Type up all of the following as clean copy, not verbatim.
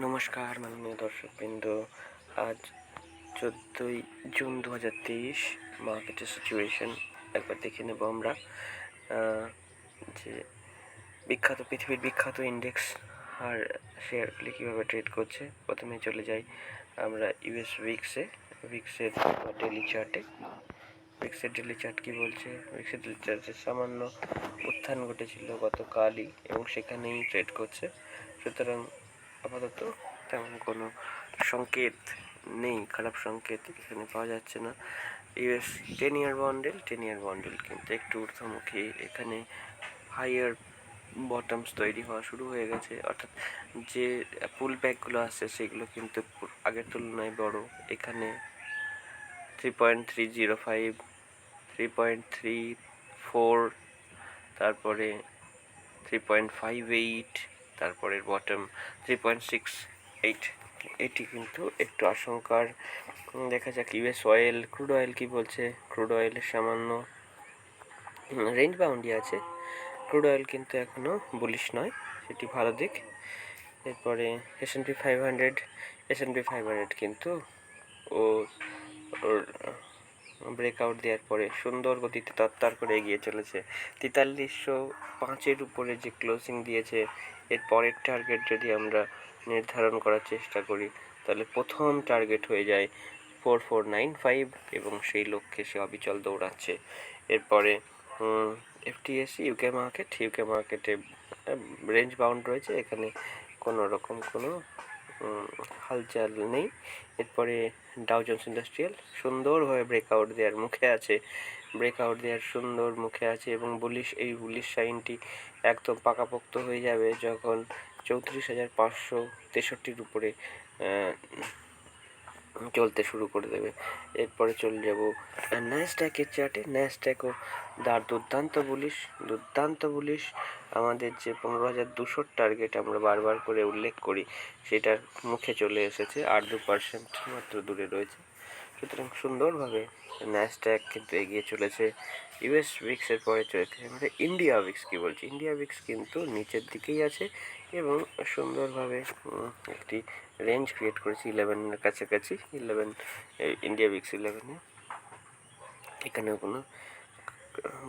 নমস্কার মাননীয় দর্শকবৃন্দ। আজ 14ই জুন 2023 মার্কেটের সিচুয়েশন একবার দেখে নেব আমরা। যে পৃথিবীর বিখ্যাত ইন্ডেক্স আর শেয়ারগুলি কীভাবে ট্রেড করছে। প্রথমে চলে যাই আমরা ইউএস উইক্সের ডেলি চার্টে। উইক্সের ডেলি চার্ট কী বলছে? উইক্সের ডেলি চার্টে সামান্য উত্থান ঘটেছিল গতকালই এবং সেখানেই ট্রেড করছে। সুতরাং আপাতত তেমন কোনো সংকেত নেই, খারাপ সংকেত এখানে পাওয়া যাচ্ছে না। ইউএস 10 ইয়ার বন্ডেল কিন্তু একটু ঊর্ধ্বমুখী। এখানে হাইয়ার বটমস তৈরি হওয়া শুরু হয়ে গেছে, অর্থাৎ যে পুল ব্যাকগুলো আসছে সেগুলো কিন্তু আগের তুলনায় বড়। এখানে 3.305, 3.34, তারপরে 3.58, তারপরের বটম 3.68। এটি কিন্তু একটু আশঙ্কার। দেখা যাক ইউএস ক্রুড অয়েল কী বলছে। ক্রুড অয়েলের সামান্য রেঞ্জ বাউন্ডি আছে। ক্রুড অয়েল কিন্তু এখনও বুলিশ নয়, সেটি ভালো দিক। এরপরে S&P 500 কিন্তু ওর ব্রেকআউট দেওয়ার পরে সুন্দর গতিতে তত্তার করে এগিয়ে চলেছে। 4305-এর উপরে যে ক্লোজিং দিয়েছে, এর পরের টার্গেট যদি আমরা নির্ধারণ করার চেষ্টা করি তাহলে প্রথম টার্গেট হয়ে যায় 4495 এবং সেই লক্ষ্যে সে অবিচল দৌড়াচ্ছে। এরপরে FTSE ইউকে মার্কেটে রেঞ্জ বাউন্ড রয়েছে, এখানে কোনো রকম কোনো হালচাল নেই। এরপরে ডাউ জোন্স ইন্ডাস্ট্রিয়াল সুন্দরভাবে ব্রেকআউট দেওয়ার সুন্দর মুখে আছে এবং বুলিশ সাইনটি একদম পাকাপোক্ত হয়ে যাবে যখন 34,563-র উপরে চলতে শুরু করে দেবে। এরপরে চলে যাব ন্যাসড্যাকের চার্টে। ন্যাসড্যাকও দুর্দান্ত বুলিশ। আমাদের যে 15,200 টার্গেট আমরা বারবার করে উল্লেখ করি, সেটার মুখে চলে এসেছে, 8-2% মাত্র দূরে রয়েছে। সুতরাং সুন্দরভাবে ন্যাসড্যাক কিন্তু এগিয়ে চলেছে। ইউএস উইক্সের পরে চলেছে আমাদের ইন্ডিয়া উইক্স। কী বলছে? ইন্ডিয়া উইক্স কিন্তু নিচের দিকেই আছে এবং সুন্দরভাবে একটি রেঞ্জ ক্রিয়েট করেছে 11-এর কাছাকাছি। ইন্ডিয়া উইক্স 11-এ এখানেও কোনো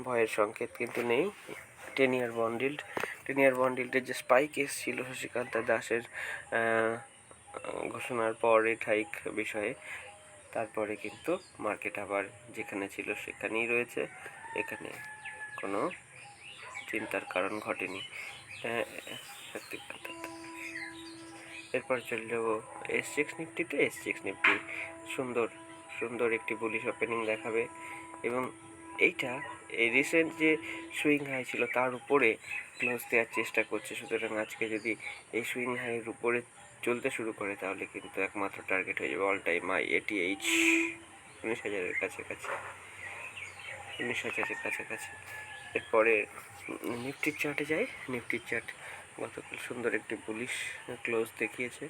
ভয়ের সংকেত কিন্তু নেই। 10 ইয়ার বন্ডিল্ডের যে স্পাইক এসেছিল শশীকান্ত দাসের ঘোষণার পর রেট হাইক বিষয়ে, তারপরে কিন্তু মার্কেট আবার যেখানে ছিল সেখানেই রয়েছে। এখানে কোনো চিন্তার কারণ ঘটেনি। এরপর চলে যাব S6 নিফটিতে। S6 নিফটি সুন্দর একটি বুলিশ ওপেনিং দেখাবে এবং এই রিসেন্ট যে সুইং হাই ছিল তার উপরে ক্লোজ দেওয়ার চেষ্টা করছে। সুতরাং আজকে যদি এই সুইং হাইয়ের উপরে চলতে শুরু করে তাহলে কিন্তু একমাত্র টার্গেট হয়ে যাবে অল টাইম হাই 19,000-এর কাছাকাছি। এরপরে নিফটির চার্টে যাই। নিফটির চার্ট গতকাল সুন্দর একটি বুলিশ ক্লোজ দেখিয়েছে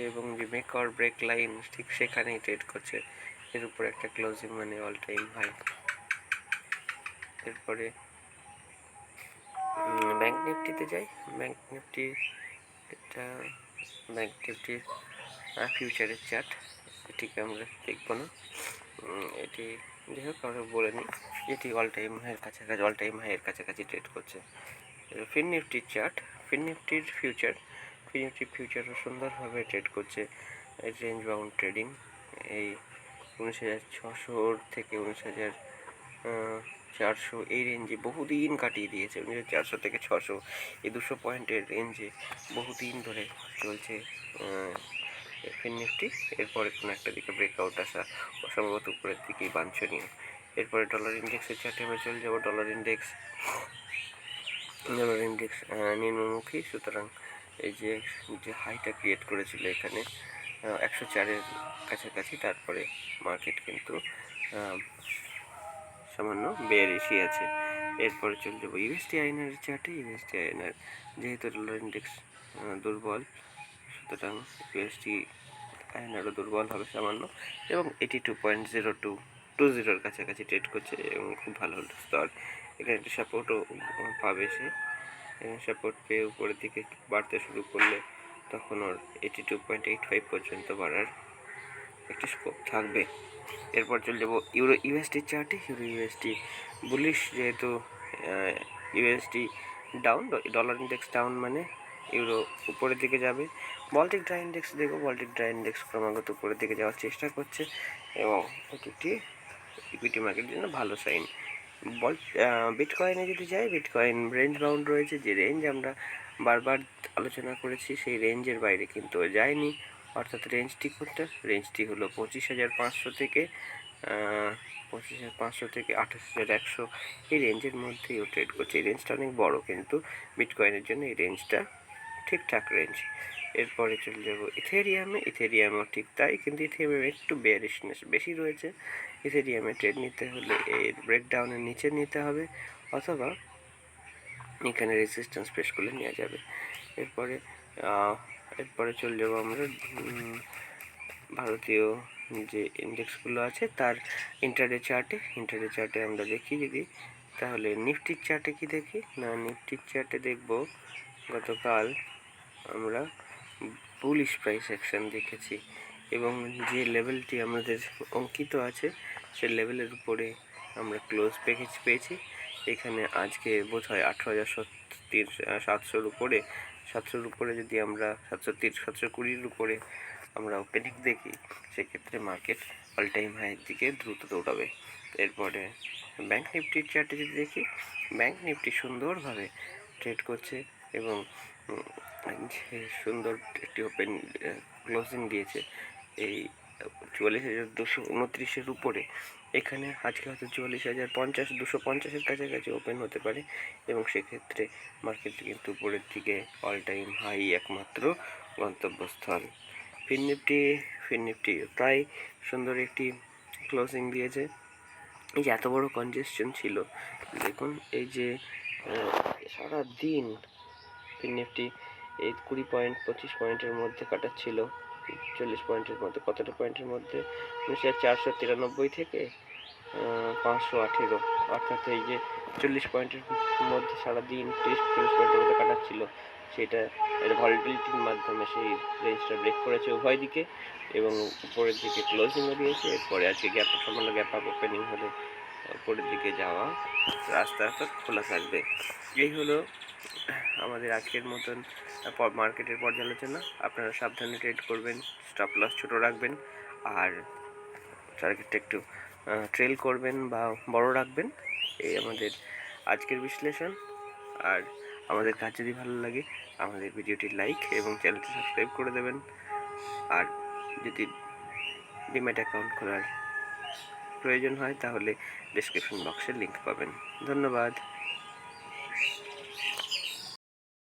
এবং যে মেক অর ব্রেক লাইন ঠিক সেখানেই ট্রেড করছে। এর উপর একটা ক্লোজিং মানে অল টাইম হাই। এরপরে ব্যাংক নিফটিতে যাই। ব্যাংক নিফটির ফিউচারের চার্ট, এটিকে আমরা দেখব না, এটি যাই হোক আমরা বলে নিই, এটি অল টাইম হাইয়ের কাছাকাছি ট্রেড করছে। ফিন নিফটির চার্ট, ফিন নিফটির ফিউচারও সুন্দরভাবে ট্রেড করছে। রেঞ্জ বাউন্ড ট্রেডিং এই 19,600 থেকে 19,400 এই রেঞ্জে বহুদিন কাটিয়ে দিয়েছে। 19,400 থেকে 600 এই 200 পয়েন্টের রেঞ্জে বহুদিন ধরে চলছে ফিন নিফটি। এরপরে কোনো একটা দিকে ব্রেকআউট আসা অসম্ভবত উপরের দিকেই বাঞ্ছনীয়। এরপরে ডলার ইন্ডেক্সের চার্টে আমরা চলে যাব। ডলার ইন্ডেক্স নিম্নমুখী। সুতরাং এই যে হাইটা ক্রিয়েট করেছিল এখানে 104-এর কাছাকাছি, তারপরে মার্কেট কিন্তু সামান্য বেয়ারিশই আছে। এরপরে চলে যাবো ইউএসডি আইএনআর চার্টে। ইউএসডি আইএনআর যেহেতু ডলার ইন্ডেক্স দুর্বল, সুতরাং ইউএসডি আইএনআরও দুর্বল হবে সামান্য এবং 82.0220-এর কাছাকাছি ট্রেড করছে এবং খুব ভালো স্তর। এখানে একটি সাপোর্টও পাবে সে। সাপোর্ট পেয়ে উপরের দিকে বাড়তে শুরু করলে তখন ওর 82.85 পর্যন্ত বাড়ার একটি স্কোপ থাকবে। এরপর চলে যাবো ইউরো ইউএসডি চার্টে। ইউরো ইউএসডি বুলিশ, যেহেতু USD down, dollar index down মানে ইউরো উপরের দিকে যাবে। বল্টিক ড্রাই ইন্ডেক্স দেখবো, বল্টিক ড্রাই ইন্ডেক্স ক্রমাগত উপরের দিকে যাওয়ার চেষ্টা করছে এবং এটি একটি ইকুইটি মার্কেটের জন্য ভালো সাইন। বিটকয়েনে যদি যাই, বিটকয়েন রেঞ্জ বাউন্ড রয়েছে, যে রেঞ্জ আমরা বারবার আলোচনা করেছি সেই রেঞ্জের বাইরে কিন্তু যায়নি। অর্থাৎ রেঞ্জটি কোনটা? রেঞ্জটি হলো 25,500 থেকে 25,500 থেকে 28,100, এই রেঞ্জের মধ্যেই ও ট্রেড করছে। এই রেঞ্জটা অনেক বড়, কিন্তু বিটকয়েনের জন্য এই রেঞ্জটা ঠিকঠাক রেঞ্জ। এরপরে চলে যাবো ইথেরিয়ামে। ইথেরিয়ামও ঠিক তাই, কিন্তু ইথেরিয়ামে একটু বেয়ারিশনেস বেশি রয়েছে। ইথেরিয়ামে ট্রেড নিতে হলে এর ব্রেকডাউনের নিচে নিতে হবে, অথবা এখানে রেজিস্ট্যান্স ফেস করলে নেওয়া যাবে। এরপরে চলে যাবো আমরা ভারতীয় যে ইন্ডেক্সগুলো আছে তার ইন্টারডে চার্টে। ইন্টারডে চার্টে আমরা দেখি যদি, তাহলে নিফটির চার্টে কি দেখি না, নিফটির চার্টে দেখব গতকাল আমরা বুলিশ প্রাইস অ্যাকশন দেখেছি এবং যে লেভেলটি আমাদের অঙ্কিত আছে সে লেভেলের উপরে আমরা ক্লোজ পেয়েছি। এখানে আজকে বোধ হয় 18,700 উপরে, 700-র উপরে যদি আমরা 720-র উপরে আমরা ওপেনিং দেখি, সেক্ষেত্রে মার্কেট অল টাইম হাইয়ের দিকে দ্রুত দৌড়াবে। এরপরে ব্যাঙ্ক নিফটির চার্টে যদি দেখি, ব্যাঙ্ক নিফটি সুন্দরভাবে ট্রেড করছে এবং সুন্দর একটি ওপেন ক্লোজিং দিয়েছে এই 44,229-এর উপরে। এখানে আজকে হয়তো 44,250-এর কাছাকাছি ওপেন হতে পারে এবং সেক্ষেত্রে মার্কেট কিন্তু উপরের দিকে অল টাইম হাই একমাত্র গন্তব্যস্থল। ফিননিফটি প্রায় সুন্দর একটি ক্লোজিং দিয়েছে। এই যে এত বড় কনজেশন ছিল, দেখুন এই যে সারা দিন ফিননিফটি এই 20 পয়েন্ট 25 পয়েন্টের মধ্যে কাটাচ্ছিল, 40 পয়েন্টের মধ্যে, কতটা পয়েন্টের মধ্যে, 493 থেকে 518, অর্থাৎ এই যে 40 পয়েন্টের মধ্যে সারাদিন 30-40 পয়েন্টের মধ্যে কাটাচ্ছিল, সেটা এর ভলিটিলিটির মাধ্যমে সেই রেঞ্জটা ব্রেক করেছে উভয় দিকে এবং উপরের দিকে ক্লোজিংও দিয়েছে। এরপরে আজকে সামান্য গ্যাপ আপ ওপেনিং হলে উপরের দিকে যাওয়া রাস্তা খোলা থাকবে। এই হলো আমাদের আজকের মতন মার্কেটের পর্যালোচনা। আপনারা সাবধানে ট্রেড করবেন, স্টপ লস ছোটো রাখবেন আর টার্গেটটা একটু ট্রেল করবেন বা বড় রাখবেন। এই আমাদের আজকের বিশ্লেষণ। আর আমাদের কাজ যদি ভালো লাগে আমাদের ভিডিওটি লাইক এবং চ্যানেলটি সাবস্ক্রাইব করে দেবেন। আর যদি ডিম্যাট অ্যাকাউন্ট খোলার প্রয়োজন হয় তাহলে ডেসক্রিপশন বক্সে লিঙ্ক পাবেন। ধন্যবাদ।